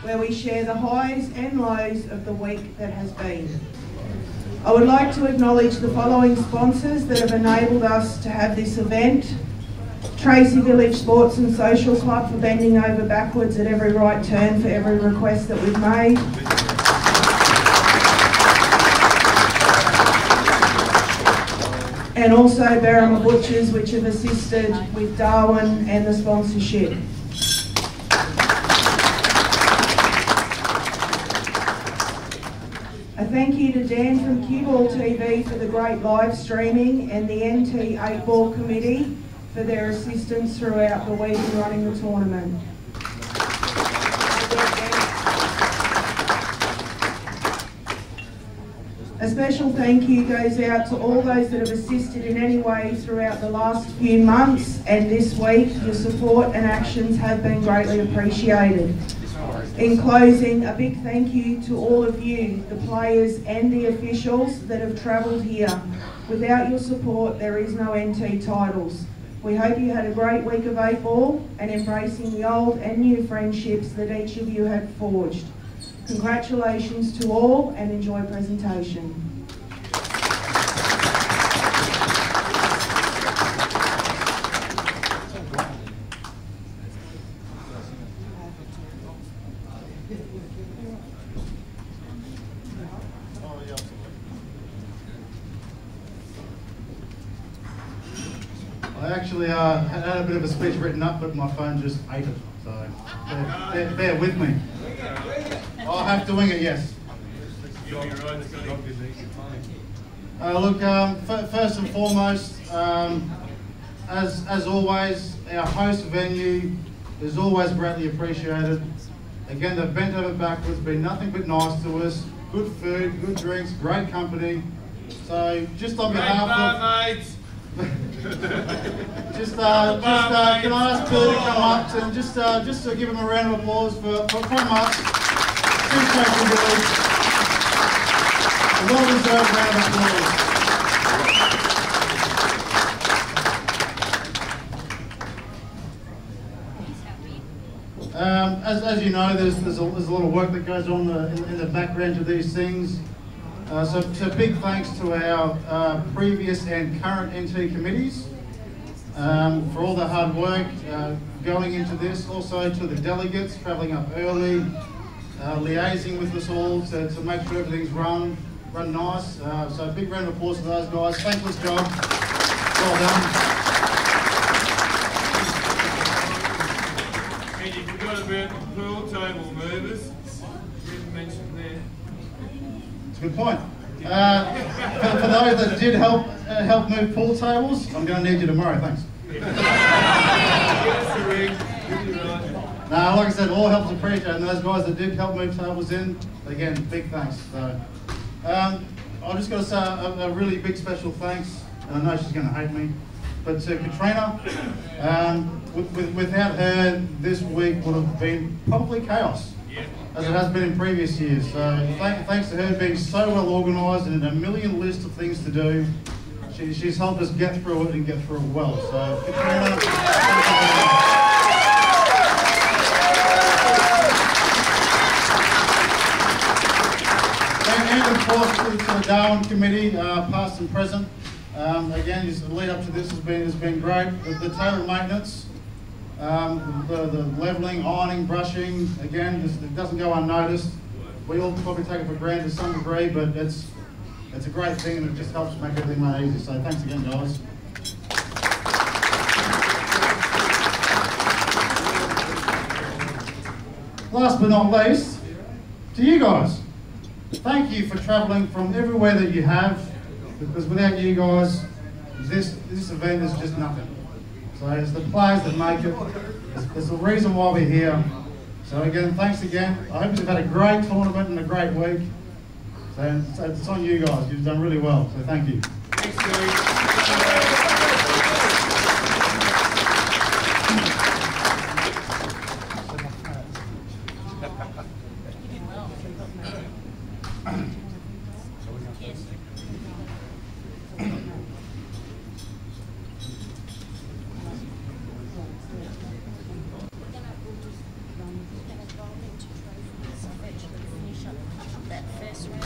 where we share the highs and lows of the week that has been. I would like to acknowledge the following sponsors that have enabled us to have this event: Tracy Village Sports and Social Club for bending over backwards at every right turn for every request that we've made. And also Berrima Butchers, which have assisted with Darwin and the sponsorship. A thank you to Dan from Cue Ball TV for the great live streaming, and the NT 8 Ball Committee for their assistance throughout the week in running the tournament. A special thank you goes out to all those that have assisted in any way throughout the last few months and this week. Your support and actions have been greatly appreciated. In closing, a big thank you to all of you, the players and the officials that have travelled here. Without your support, there is no NT titles. We hope you had a great week of 8 ball and embracing the old and new friendships that each of you have forged. Congratulations to all and enjoy presentation. I actually had a bit of a speech written up, but my phone just ate it, so bear with me. I'll have to wing it, yes. Look, first and foremost, as always, our host venue is always greatly appreciated. Again, they've bent over backwards, been nothing but nice to us. Good food, good drinks, great company. So just on behalf of... Just can I ask Bill to come up and just to give him a round of applause from us. Appreciate Billy. A well-deserved round of applause. As you know, there's a lot of work that goes on in the background to these things. So big thanks to our previous and current NT committees for all the hard work going into this. Also to the delegates travelling up early, liaising with us all to make sure everything's run nice. So a big round of applause to those guys. Thankless job. Well done. And you forgot about the pool table movers. Didn't mention there. That's a good point. For those that did help move pool tables, I'm going to need you tomorrow. Thanks. Now, like I said, all help's appreciated, and those guys that did help move tables in, again, big thanks. So, I'm just going to say a really big special thanks, and I know she's going to hate me, but to Katrina. Without her, this week would have been probably chaos, as it has been in previous years. So thanks to her being so well organised and a million lists of things to do, she's helped us get through it and get through it well. So Katrina, and of course to the Darwin committee, past and present. Again, the lead up to this has been great. The tailor maintenance. The levelling, ironing, brushing, again, it doesn't go unnoticed. We all probably take it for granted to some degree, but it's a great thing and it just helps make everything run easy. So thanks again, guys. Last but not least, to you guys. Thank you for travelling from everywhere that you have, because without you guys, this event is just nothing. So it's the players that make it. It's the reason why we're here. So again, thanks again. I hope you've had a great tournament and a great week. So it's on you guys. You've done really well. So thank you. Thanks, Billy. That first round,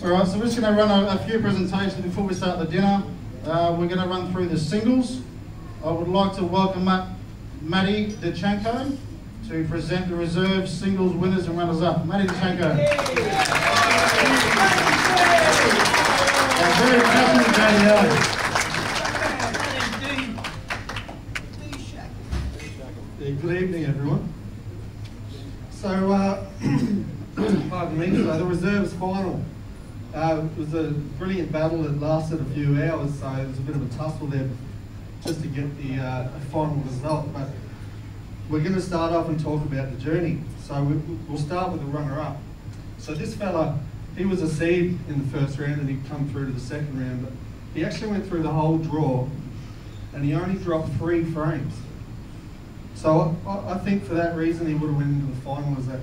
Alright, so we're just going to run a few presentations before we start the dinner. We're going to run through the singles. I would like to welcome up Maddie Dechanko to present the reserve singles winners and runners-up. Maddie Dechanko. Very passionate Good evening, everyone. So, pardon me, so the reserves final. It was a brilliant battle that lasted a few hours, so it was a bit of a tussle there just to get the final result. But we're going to start off and talk about the journey. So we'll start with the runner-up. So this fella, he was a seed in the first round and he'd come through to the second round, but he actually went through the whole draw and he only dropped 3 frames. So I think for that reason he would have went into the final as a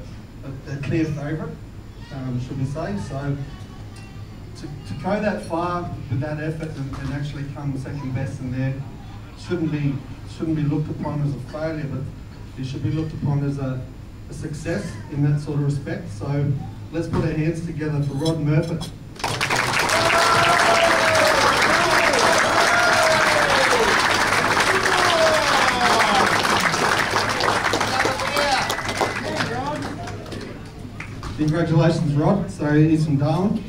clear favourite, should we say. So to go that far with that effort and actually come second best in there shouldn't be looked upon as a failure, but it should be looked upon as a success in that sort of respect. So let's put our hands together for Rod Murphy. Congratulations, Rod. So he's from Darwin.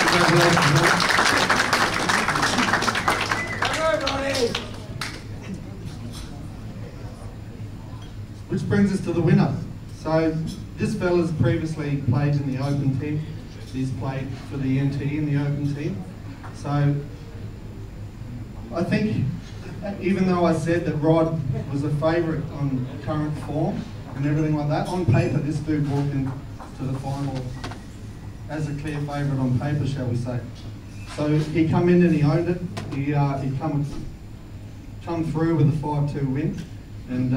Congratulations, Rod. Which brings us to the winner. So this fella's previously played in the Open team. He's played for the NT in the Open team. So I think, even though I said that Rod was a favourite on current form and everything like that, on paper this dude walked into the final as a clear favourite on paper, shall we say. So he come in and he owned it. He come through with a 5-2 win, and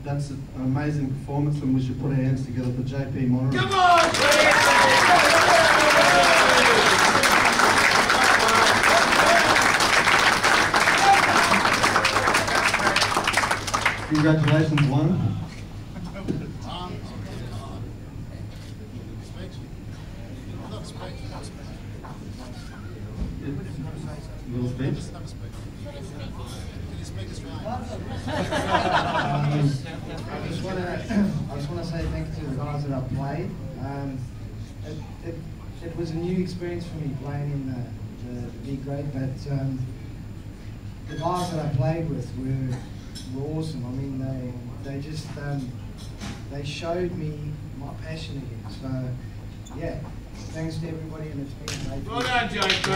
that's an amazing performance, and we should put our hands together for JP Monterey. Come on! Congratulations, one. Little speech. I just want to say thank you to the guys that I've played. It was a new experience for me playing in the big grade, but the guys that I played with were awesome. I mean, they just they showed me my passion again. So yeah, thanks to everybody, and it's been great. Well done, JP.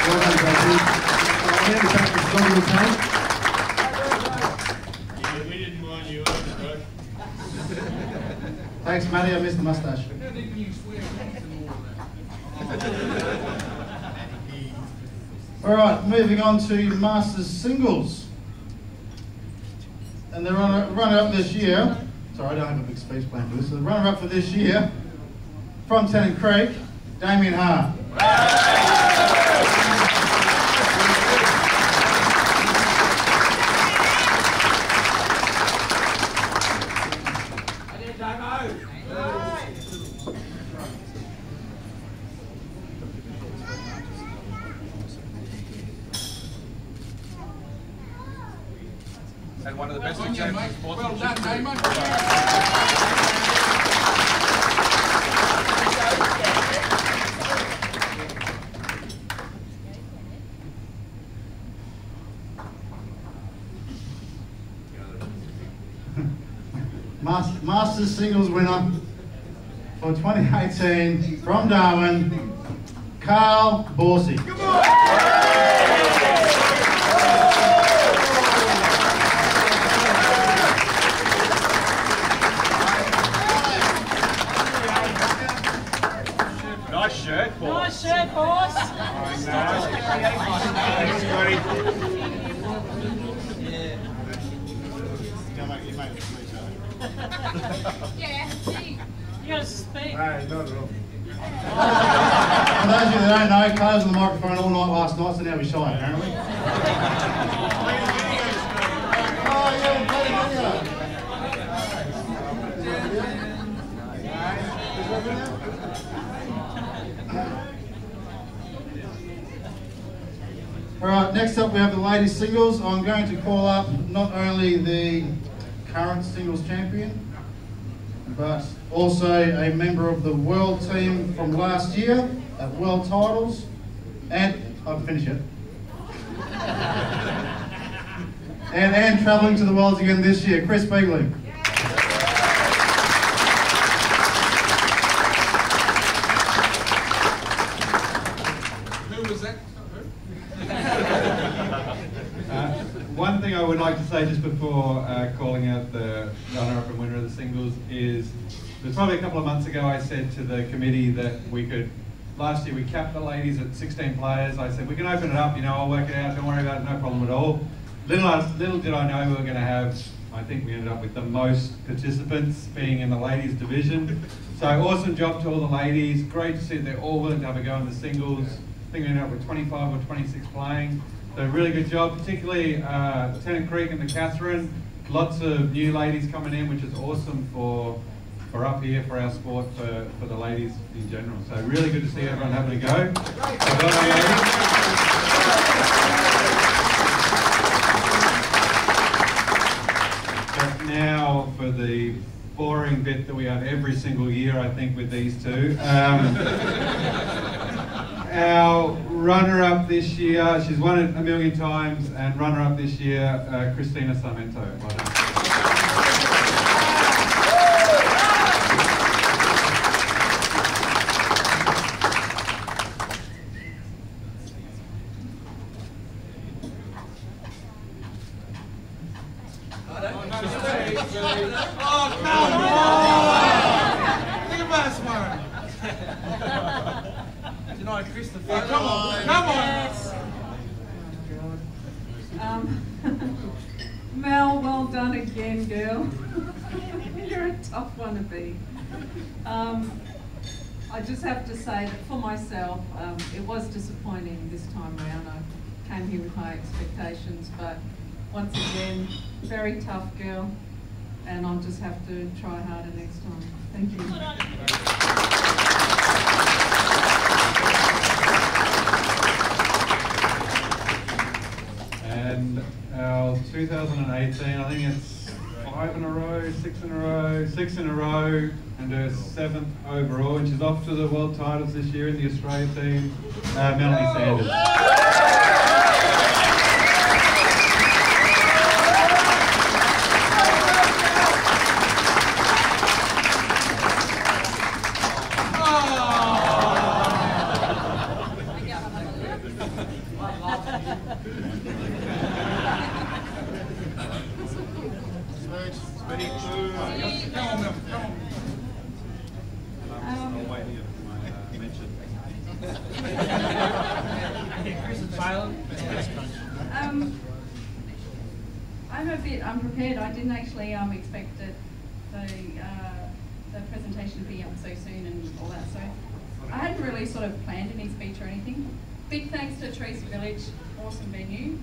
Well done, JP. Yeah, we didn't mind you either, bro. Thanks, Matty. I missed the moustache. Alright, moving on to Masters Singles. And the runner-up this year, sorry, I don't have a big speech plan for this, so the runner-up for this year, from Tennant Creek, Damien Hart. And one of the best examples of sportsmanship. Masters Singles winner for 2018 from Darwin, Carl Borsey. Nice shirt, boss. Nice shirt, boss. Yeah, gee. You gotta speak. No, not at all. For those of you that don't know, Carl was on the microphone all night last night, so now we're shy apparently. Oh, yeah, Right, next up we have the ladies singles. I'm going to call up not only the current singles champion, but also a member of the world team from last year at world titles, and I've finished it. and travelling to the worlds again this year, Chris Begley. Who was that? One thing I would like to say just before calling out the runner-up and winner of the singles is, it was probably a couple of months ago I said to the committee that we could, last year we capped the ladies at 16 players. I said we can open it up, you know, I'll work it out, don't worry about it, no problem at all. Little did I know we were going to have, I think we ended up with the most participants being in the ladies division. So awesome job to all the ladies, great to see that they're all willing to have a go in the singles. I think we ended up with 25 or 26 playing. So really good job, particularly Tennant Creek and the Catherine. Lots of new ladies coming in, which is awesome for up here, for our sport, for the ladies in general. So really good to see everyone having a go. So well done, ladies. But now for the boring bit that we have every single year, I think, with these two. Our runner-up this year, she's won it a million times, and runner-up this year, Christina Sarmento. Well done. Oh, come on! Think about smart. Tonight, Christopher. Come on, come on! Mel, well done again, girl. You're a tough one to beat. I just have to say that for myself, it was disappointing this time round. I came here with high expectations, but once again, very tough girl, and I'll just have to try harder next time. Thank you. And our 2018, I think it's 5 in a row, 6 in a row, 6 in a row, and her 7th overall, and she's off to the world titles this year in the Australia team, Melanie Sanders. I'm a bit unprepared. I didn't actually expect the presentation to be up so soon and all that. So I hadn't really sort of planned any speech or anything. Big thanks to Teresa Village, awesome venue.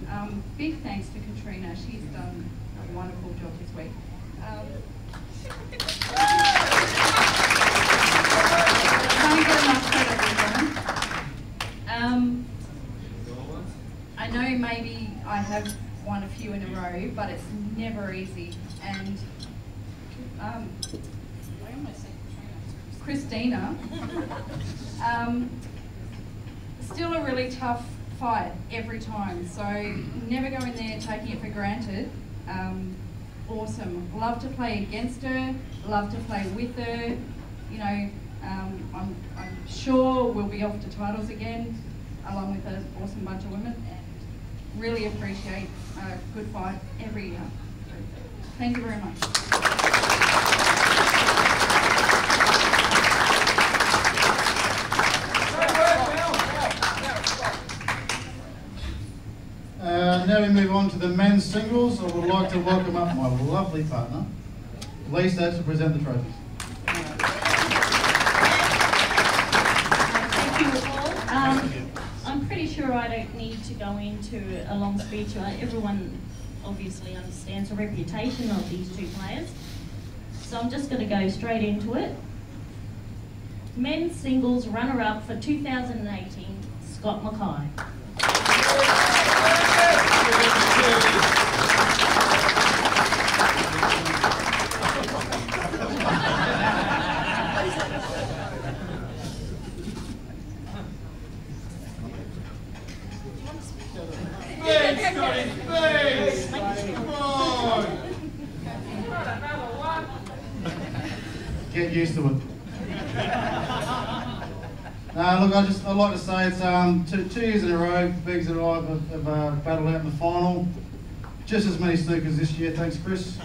Big thanks to Katrina. She's done a wonderful job this week. Can't get enough credit for them. I know maybe I have won a few in a row, but it's never easy. And I almost said Christina, still a really tough fight every time. So never go in there taking it for granted. Awesome. Love to play against her. Love to play with her. You know, I'm sure we'll be off to titles again, along with an awesome bunch of women. Really appreciate a good fight every year. Thank you very much. Now we move on to the men's singles. I would like to welcome up my lovely partner, Lisa, to present the trophies. Thank you all. I'm pretty sure I don't need to go into a long speech. Everyone obviously understands the reputation of these two players. So I'm just going to go straight into it. Men's singles runner-up for 2018, Scott Mackay. get used to it. Look, I'd like to say it's 2 years in a row, Biggs and I have battled out in the final. Just as many snookers this year, thanks Chris.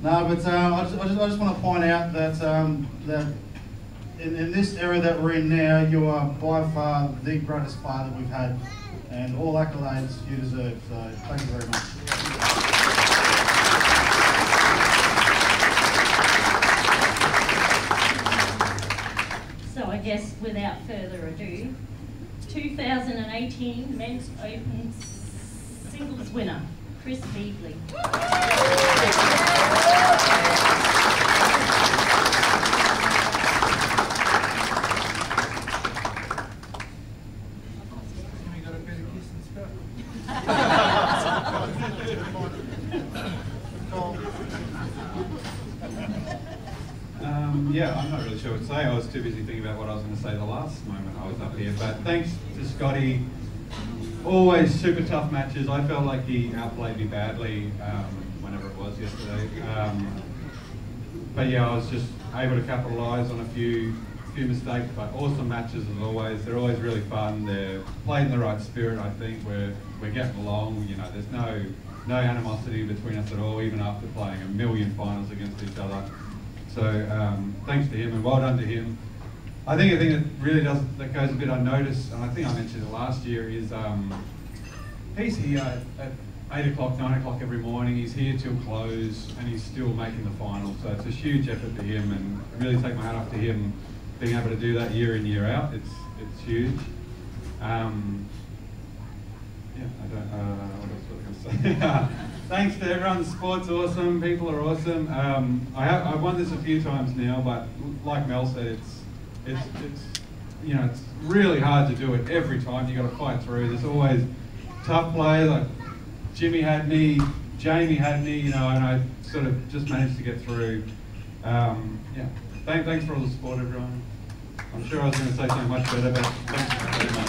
No, but I just want to point out that that in this era that we're in now, you are by far the greatest player that we've had, and all accolades you deserve. So thank you very much. So I guess without further ado, 2018 Men's Open Singles winner, Chris Beagley. Yeah, I'm not really sure what to say. I was too busy thinking about what I was going to say the last moment I was up here. But thanks to Scotty. Always super tough matches. I felt like he outplayed me badly whenever it was yesterday. But yeah, I was just able to capitalise on a few mistakes, but awesome matches as always. They're always really fun. They're played in the right spirit, I think. We're getting along. You know, there's no animosity between us at all, even after playing a million finals against each other. So thanks to him and well done to him. I think a thing that really that goes a bit unnoticed, and I think I mentioned it last year, is he's here at 8 o'clock, 9 o'clock every morning. He's here till close, and he's still making the final. So it's a huge effort to him, and I really take my hat off to him being able to do that year in, year out. It's huge. Yeah, I don't what else was I going to say? Thanks to everyone. The sport's awesome. People are awesome. I've won this a few times now, but like Mel said, it's you know, it's really hard to do it every time. You got to fight through. There's always tough players. Like Jimmy had me, Jamie had me, you know, and I sort of just managed to get through. Yeah. Thanks for all the support, everyone. I'm sure I was going to say something much better, but thanks very much.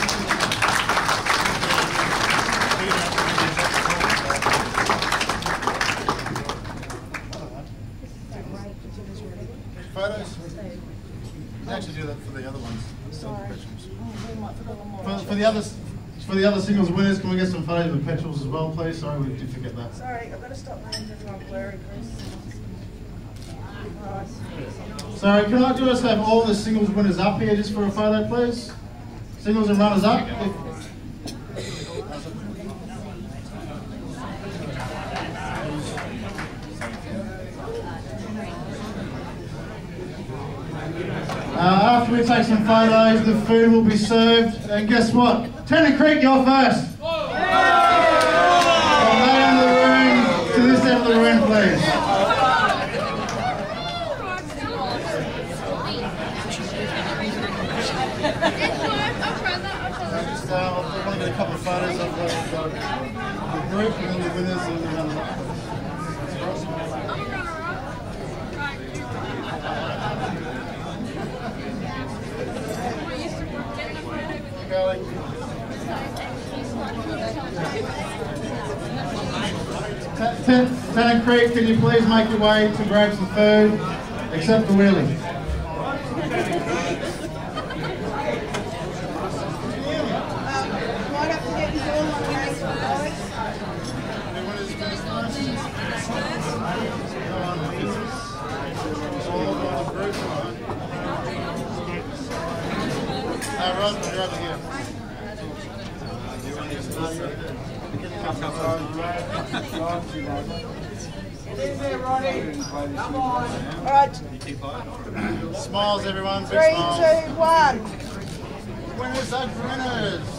Photos? You can actually do that for the other ones. Sorry. For the other singles winners, can we get some photos with petrels as well, please? Sorry, we did forget that. Sorry, I've got to stop making everyone blurry, Chris. Sorry, can I just have all the singles winners up here just for a photo, please? Singles and runners up. After we take some photos, the food will be served. And guess what? Tanner Creek, you're first. From that end of the room to this end of the room, please. I want to get a couple of photos of the group and then the winners and the runners-up. Tanner Creek, can you please make your way to grab some food, except the wheelie. Rose, you're over here. Come on. All right. Smiles, everyone. Big 3, smiles. 2, 1. Winners are winners.